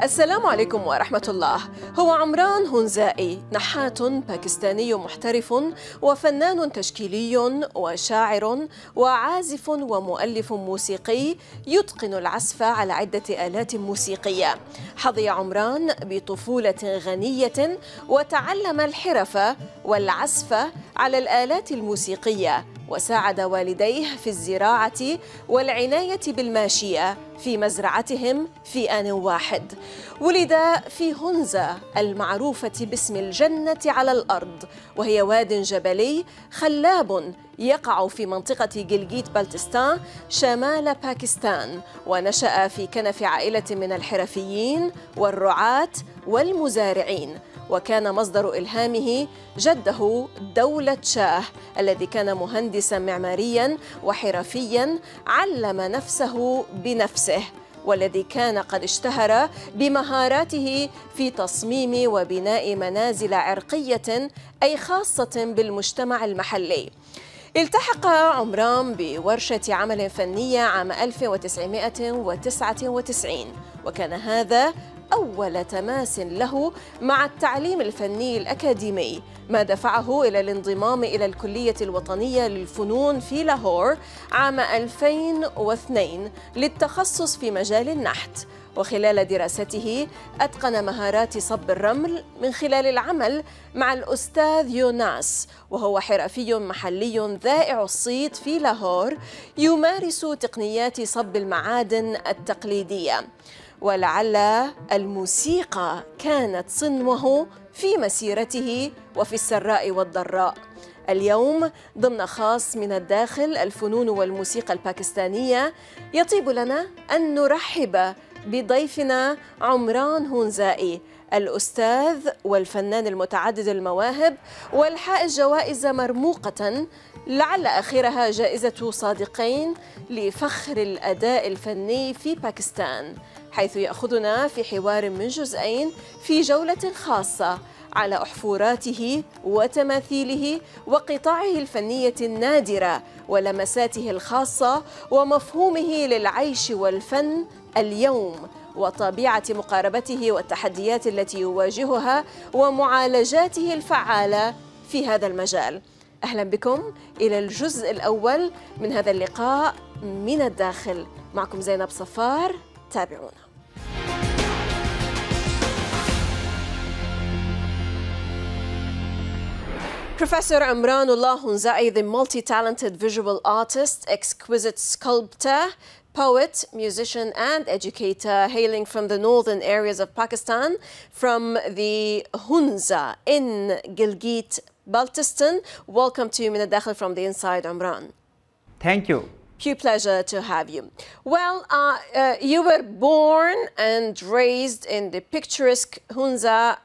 السلام عليكم ورحمة الله. هو عمران هونزائي نحات باكستاني محترف وفنان تشكيلي وشاعر وعازف ومؤلف موسيقي يتقن العزف على عدة آلات موسيقية. حظي عمران بطفولة غنية وتعلم الحرف والعزف على الآلات الموسيقية، وساعد والديه في الزراعة والعناية بالماشية في مزرعتهم في آن واحد. ولد في هونزا المعروفة باسم الجنة على الأرض، وهي واد جبلي خلاب يقع في منطقة جلجيت بلتستان شمال باكستان، ونشأ في كنف عائلة من الحرفيين والرعاة والمزارعين. وكان مصدر إلهامه جده دولة شاه الذي كان مهندسا معماريا وحرفيا علم نفسه بنفسه، والذي كان قد اشتهر بمهاراته في تصميم وبناء منازل عرقية أي خاصة بالمجتمع المحلي. التحق عمران بورشة عمل فنية عام 1999، وكان هذا أول تماس له مع التعليم الفني الأكاديمي، ما دفعه إلى الانضمام إلى الكلية الوطنية للفنون في لاهور عام 2002 للتخصص في مجال النحت. وخلال دراسته أتقن مهارات صب الرمل من خلال العمل مع الأستاذ يوناس، وهو حرفي محلي ذائع الصيت في لاهور يمارس تقنيات صب المعادن التقليدية. ولعل الموسيقى كانت صنوه في مسيرته وفي السراء والضراء. اليوم ضمن خاص من الداخل الفنون والموسيقى الباكستانية يطيب لنا أن نرحب بضيفنا عمران هونزائي، الأستاذ والفنان المتعدد المواهب والحائز جوائز مرموقة، لعل آخرها جائزة صادقين لفخر الأداء الفني في باكستان، حيث يأخذنا في حوار من جزئين في جولة خاصة على أحفوراته وتماثيله وقطعه الفنية النادرة ولمساته الخاصة ومفهومه للعيش والفن اليوم، وطبيعة مقاربته والتحديات التي يواجهها ومعالجاته الفعالة في هذا المجال. أهلا بكم إلى الجزء الأول من هذا اللقاء من الداخل. معكم زينب صفار، تابعونا. Professor Umranullah Hunzai, the multi-talented visual artist, exquisite sculptor, poet, musician and educator, hailing from the northern areas of Pakistan, from the Honza in Gilgit, Baltistan. Welcome to Min al-Dakhil from the inside, Umran. Thank you. Pure pleasure to have you. Well, you were born and raised in the picturesque Hunza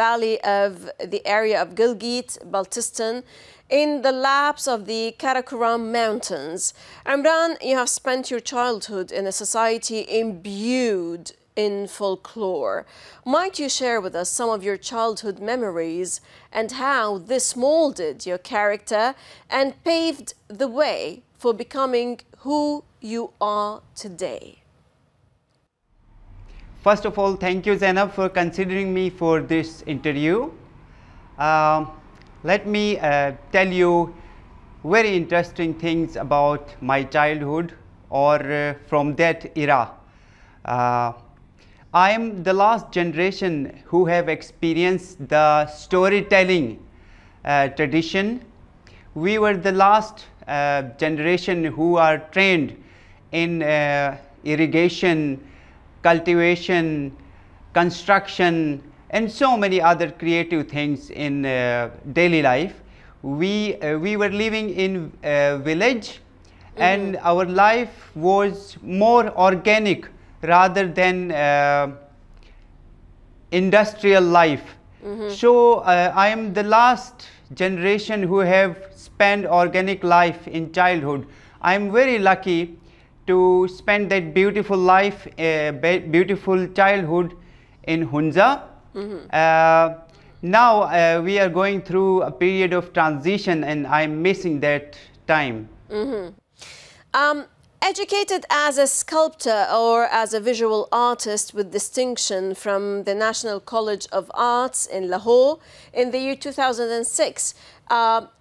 valley of the area of Gilgit, Baltistan, in the laps of the Karakoram Mountains. Umran, you have spent your childhood in a society imbued in folklore. Might you share with us some of your childhood memories and how this molded your character and paved the way for becoming who you are today? First of all, thank you, Zainab, for considering me for this interview. Let me tell you very interesting things about my childhood or from that era. I am the last generation who have experienced the storytelling tradition. We were the last generation who are trained in irrigation, cultivation, construction, and so many other creative things in daily life. We were living in a village, and our life was more organic rather than industrial life. So I am the last generation who have spent organic life in childhood. I am very lucky to spend that beautiful life, beautiful childhood in Hunza. Now we are going through a period of transition and I am missing that time. Educated as a sculptor or as a visual artist with distinction from the National College of Arts in Lahore in the year 2006,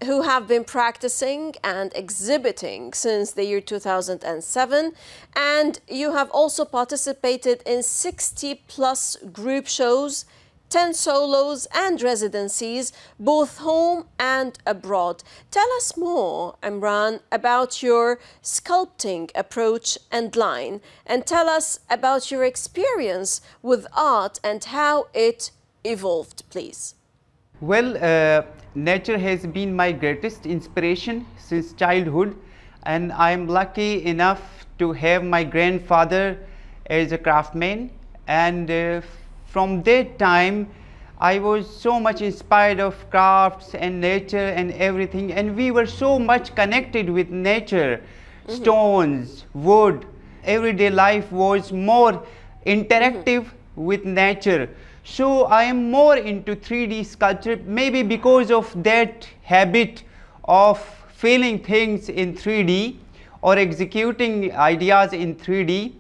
who have been practicing and exhibiting since the year 2007, and you have also participated in 60+ group shows, 10 solos and residencies, both home and abroad. Tell us more, Imran, about your sculpting approach and line, and tell us about your experience with art and how it evolved, please. Well, nature has been my greatest inspiration since childhood, and I am lucky enough to have my grandfather as a craftsman, and from that time I was so much inspired of crafts and nature and everything, and we were so much connected with nature. Stones, wood, everyday life was more interactive with nature. So I am more into 3D sculpture, maybe because of that habit of feeling things in 3D or executing ideas in 3D.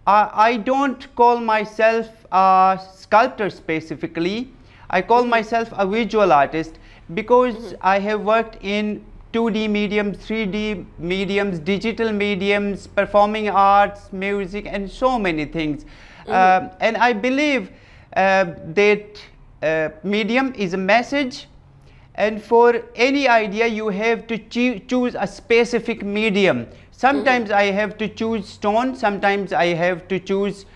I don't call myself a sculptor specifically. I call myself a visual artist because I have worked in 2D mediums, 3D mediums, digital mediums, performing arts, music, and so many things. And I believe that medium is a message, and for any idea you have to choose a specific medium. Sometimes I have to choose stone, sometimes I have to choose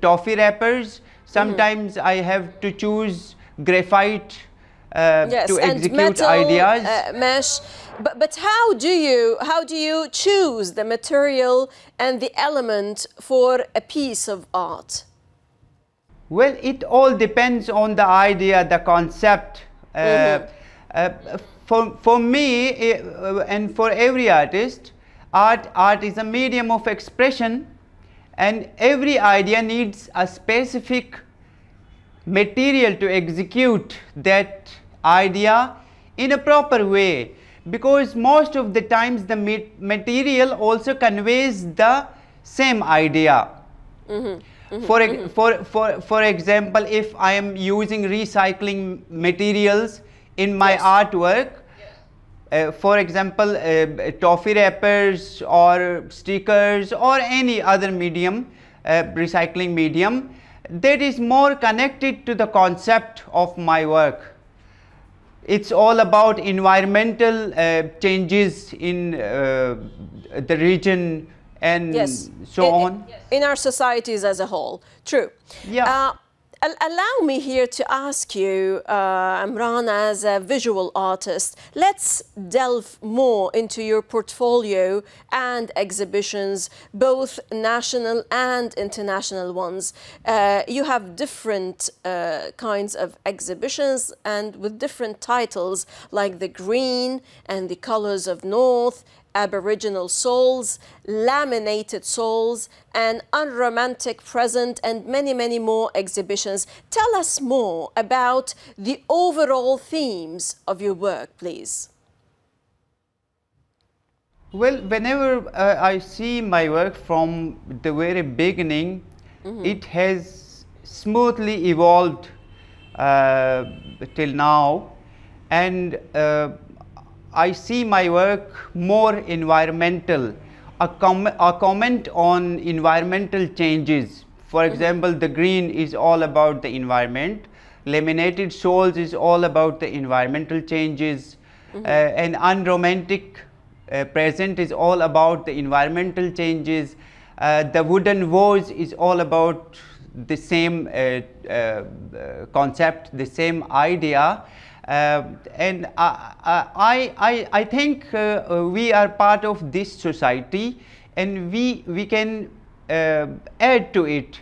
toffee wrappers, sometimes I have to choose graphite to execute metal, ideas. Mesh. But how do you choose the material and the element for a piece of art? Well, it all depends on the idea, the concept. For me and for every artist, art is a medium of expression, and every idea needs a specific material to execute that idea in a proper way, because most of the times the material also conveys the same idea. For example, if I am using recycling materials in my artwork, for example, toffee wrappers or stickers or any other medium, recycling medium, that is more connected to the concept of my work. It's all about environmental changes in the region and so on. In our societies as a whole. True. Yeah. Allow me here to ask you, Imran, as a visual artist, let's delve more into your portfolio and exhibitions, both national and international ones. You have different kinds of exhibitions and with different titles, like The Green and The Colors of North, Aboriginal Souls, Laminated Souls, and Unromantic Present, and many, many more exhibitions. Tell us more about the overall themes of your work, please. Well, whenever I see my work from the very beginning, it has smoothly evolved till now, and I see my work more environmental, a comment on environmental changes. For example, The Green is all about the environment, Laminated Souls is all about the environmental changes, and Unromantic Present is all about the environmental changes. The Wooden Vase is all about the same concept, the same idea. And I think we are part of this society, and we can add to it,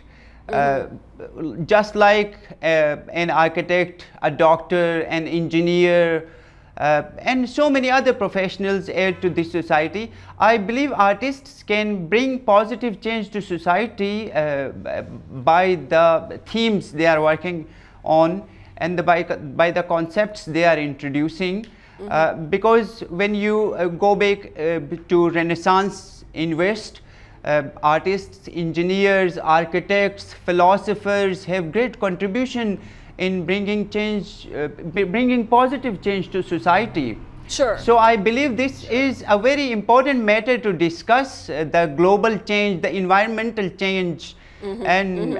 just like an architect, a doctor, an engineer, and so many other professionals add to this society. I believe artists can bring positive change to society by the themes they are working on and by the concepts they are introducing. Because when you go back to Renaissance in West, artists, engineers, architects, philosophers have great contribution in bringing change, bringing positive change to society. Sure. So I believe this is a very important matter to discuss, the global change, the environmental change, and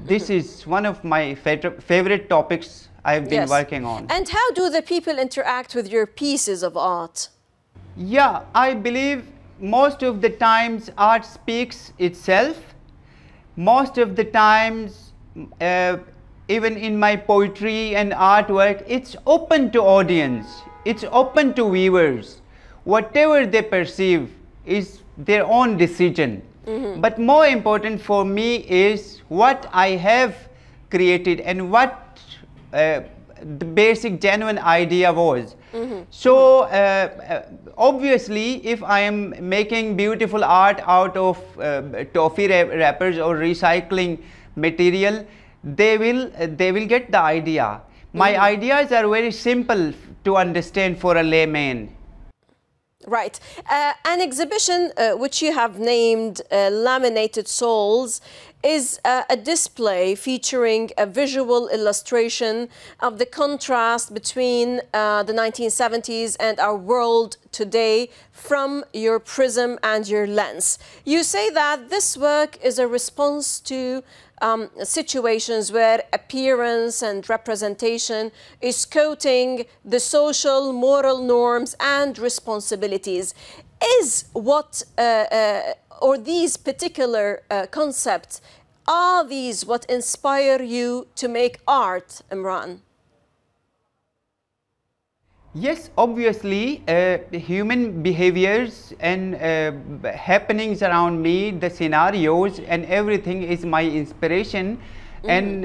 this is one of my favorite topics I've been working on. And how do the people interact with your pieces of art? Yeah, I believe most of the times art speaks itself. Most of the times, even in my poetry and artwork, it's open to audience. It's open to viewers. Whatever they perceive is their own decision. But more important for me is what I have created and what the basic genuine idea was. So obviously, if I am making beautiful art out of toffee wrappers or recycling material, they will get the idea. My ideas are very simple to understand for a layman. Right. An exhibition which you have named Laminated Souls is a display featuring a visual illustration of the contrast between the 1970s and our world today from your prism and your lens. You say that this work is a response to situations where appearance and representation is quoting the social, moral norms and responsibilities. Is what, or these particular concepts, are these what inspire you to make art, Imran? Yes, obviously, human behaviors and happenings around me, the scenarios and everything is my inspiration. And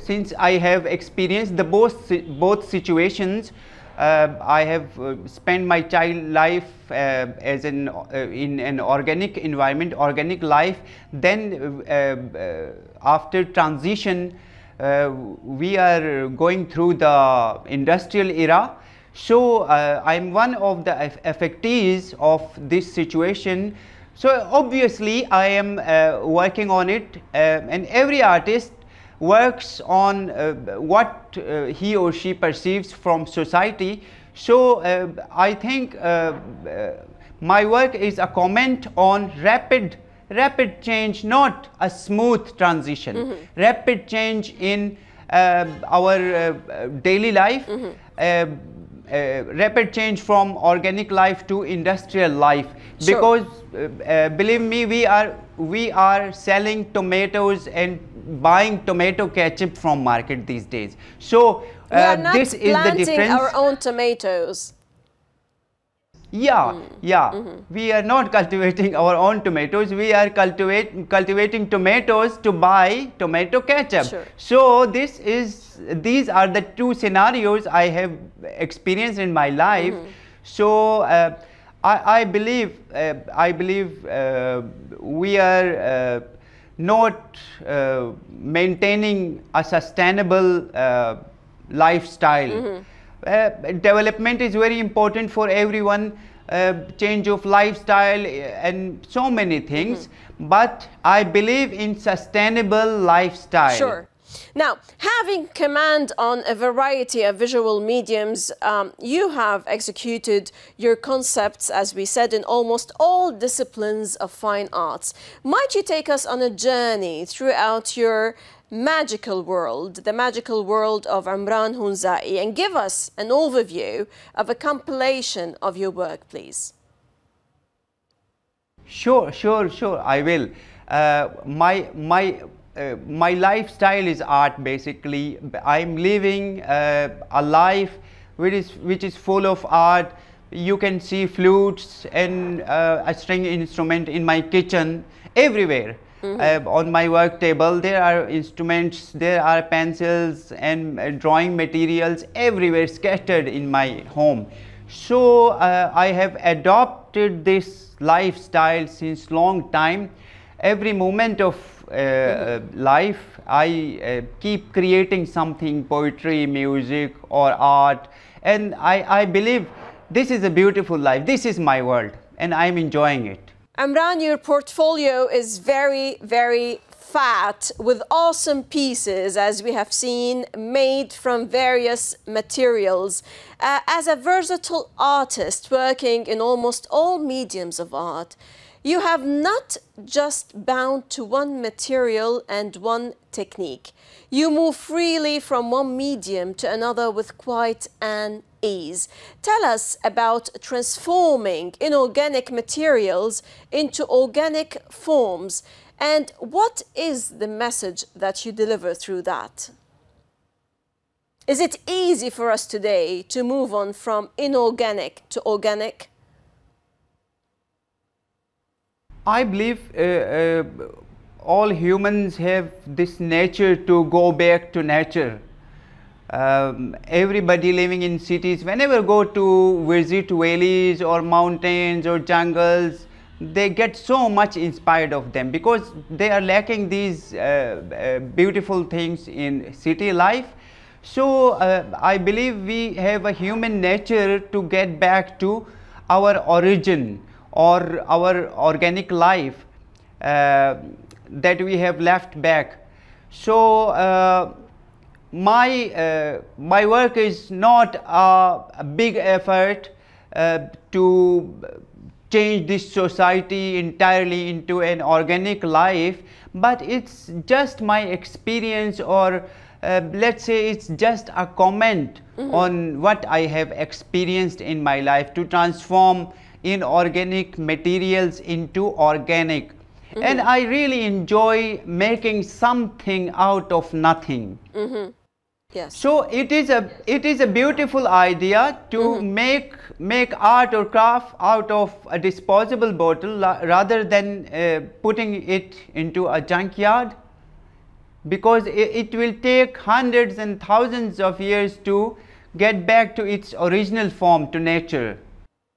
since I have experienced the both situations, I have spent my child life as in an organic environment, organic life. Then after transition, we are going through the industrial era. So I'm one of the affectees of this situation. So obviously I am working on it, and every artist works on what he or she perceives from society. So I think my work is a comment on rapid change, not a smooth transition. Rapid change in our daily life. Rapid change from organic life to industrial life, because believe me, we are selling tomatoes and buying tomato ketchup from market these days. So this is the difference. We are not planting our own tomatoes. Yeah, we are not cultivating our own tomatoes. We are cultivating tomatoes to buy tomato ketchup. So these are the two scenarios I have experienced in my life. So I believe we are not maintaining a sustainable lifestyle. Development is very important for everyone, change of lifestyle and so many things, but I believe in sustainable lifestyle. Sure. Now, having command on a variety of visual mediums, you have executed your concepts, as we said, in almost all disciplines of fine arts. Might you take us on a journey throughout your magical world, the magical world of Umran Hونزائي, and give us an overview of a compilation of your work, please? Sure, I will. My lifestyle is art, basically. I'm living a life which is full of art. You can see flutes and a string instrument in my kitchen, everywhere. On my work table there are instruments, there are pencils and drawing materials everywhere scattered in my home. So I have adopted this lifestyle since long time. Every moment of life I keep creating something, poetry, music or art, And I believe this is a beautiful life. This is my world, and I'm enjoying it. Amran, your portfolio is very, very fat with awesome pieces, as we have seen, made from various materials. As a versatile artist working in almost all mediums of art, you have not just bound to one material and one technique. You move freely from one medium to another with quite an ease. Tell us about transforming inorganic materials into organic forms, and what is the message that you deliver through that? Is it easy for us today to move on from inorganic to organic? I believe all humans have this nature to go back to nature. Everybody living in cities, whenever go to visit valleys or mountains or jungles, they get so much inspired of them because they are lacking these beautiful things in city life. So I believe we have a human nature to get back to our origin or our organic life that we have left back. So my work is not a big effort to change this society entirely into an organic life, but it's just my experience, or let's say it's just a comment on what I have experienced in my life to transform inorganic materials into organic. And I really enjoy making something out of nothing. Yes. So it is a beautiful idea to make art or craft out of a disposable bottle rather than putting it into a junkyard, because it will take hundreds and thousands of years to get back to its original form, to nature.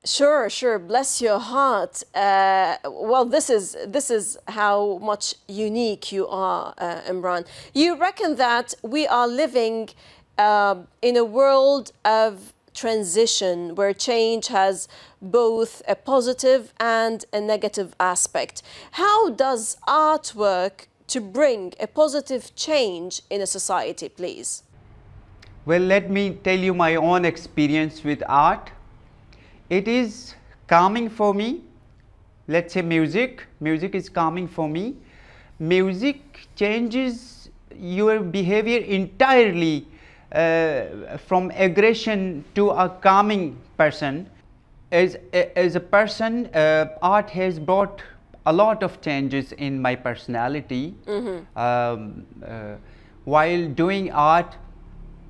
Sure, sure. Bless your heart. Well, this is how much unique you are, Imran. You reckon that we are living in a world of transition where change has both a positive and a negative aspect. How does art work to bring a positive change in a society, please? Well, let me tell you my own experience with art. It is calming for me. Let's say music is calming for me. Music changes your behavior entirely from aggression to a calming person. As a person, art has brought a lot of changes in my personality. While doing art,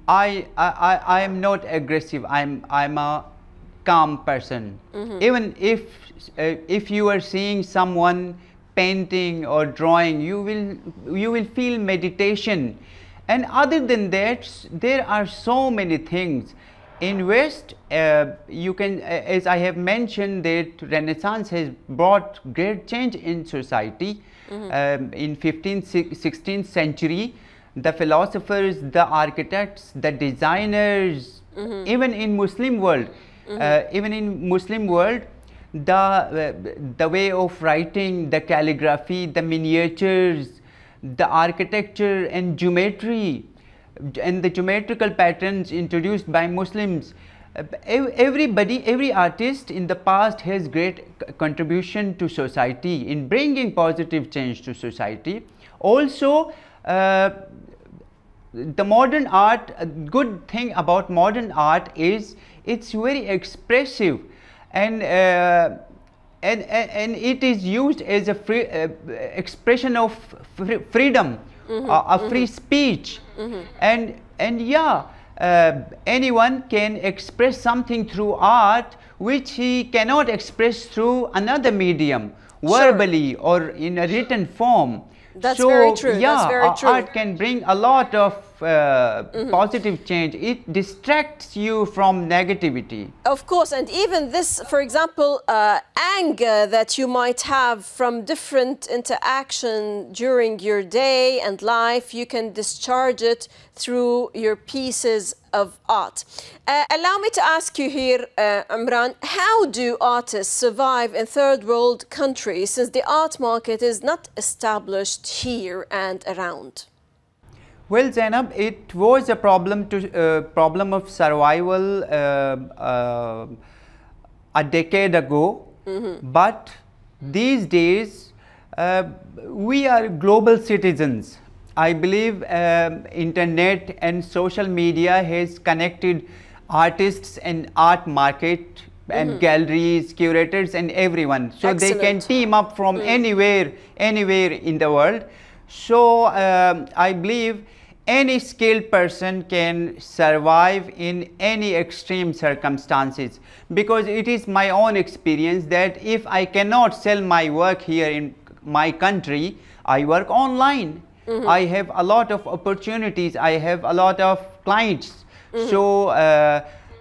I am not aggressive. I'm a calm person. Even if you are seeing someone painting or drawing, you will feel meditation. And other than that, there are so many things. In West, you can, as I have mentioned, that Renaissance has brought great change in society. In 15th, 16th century, the philosophers, the architects, the designers, even in Muslim world, the way of writing, the calligraphy, the miniatures, the architecture and geometry, and the geometrical patterns introduced by Muslims. Every artist in the past has great contribution to society in bringing positive change to society. Also, the modern art, a good thing about modern art is it's very expressive, and it is used as a free expression of freedom, a free speech, and yeah, anyone can express something through art which he cannot express through another medium, verbally or in a written form. That's very true. Yeah, that's very true. Art can bring a lot of positive change. It distracts you from negativity. Of course, and even this, for example, anger that you might have from different interaction during your day and life, you can discharge it through your pieces of art. Allow me to ask you here, Umran, how do artists survive in third world countries since the art market is not established here and around? Well, Zainab, it was a problem of survival a decade ago, but these days we are global citizens. I believe internet and social media has connected artists and art market and galleries, curators and everyone. So they can team up from anywhere in the world. So I believe any skilled person can survive in any extreme circumstances, because it is my own experience that if I cannot sell my work here in my country, I work online. I have a lot of opportunities, I have a lot of clients. So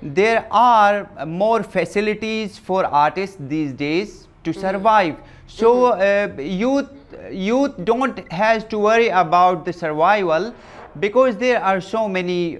there are more facilities for artists these days to survive. So youth don't have to worry about the survival, because there are so many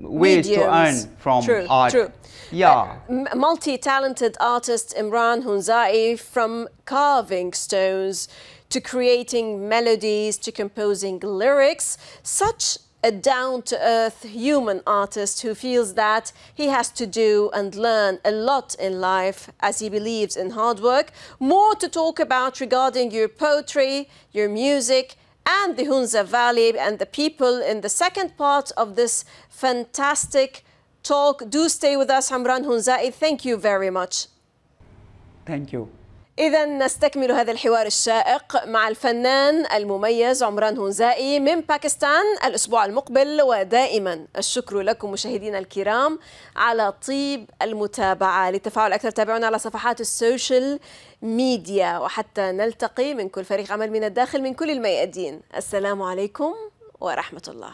ways to earn from art. True. Yeah. Multi-talented artist Umran Hونزائي, from carving stones to creating melodies to composing lyrics, such a down-to-earth human artist who feels that he has to do and learn a lot in life, as he believes in hard work. More to talk about regarding your poetry, your music, and the Hunza Valley and the people in the second part of this fantastic talk. Do stay with us, Umran Hونزائي. Thank you very much. Thank you. إذا نستكمل هذا الحوار الشائق مع الفنان المميز عمران هونزائي من باكستان الأسبوع المقبل. ودائما الشكر لكم مشاهدينا الكرام على طيب المتابعة. للتفاعل أكثر تابعونا على صفحات السوشيال ميديا، وحتى نلتقي من كل فريق عمل من الداخل من كل الميادين. السلام عليكم ورحمة الله.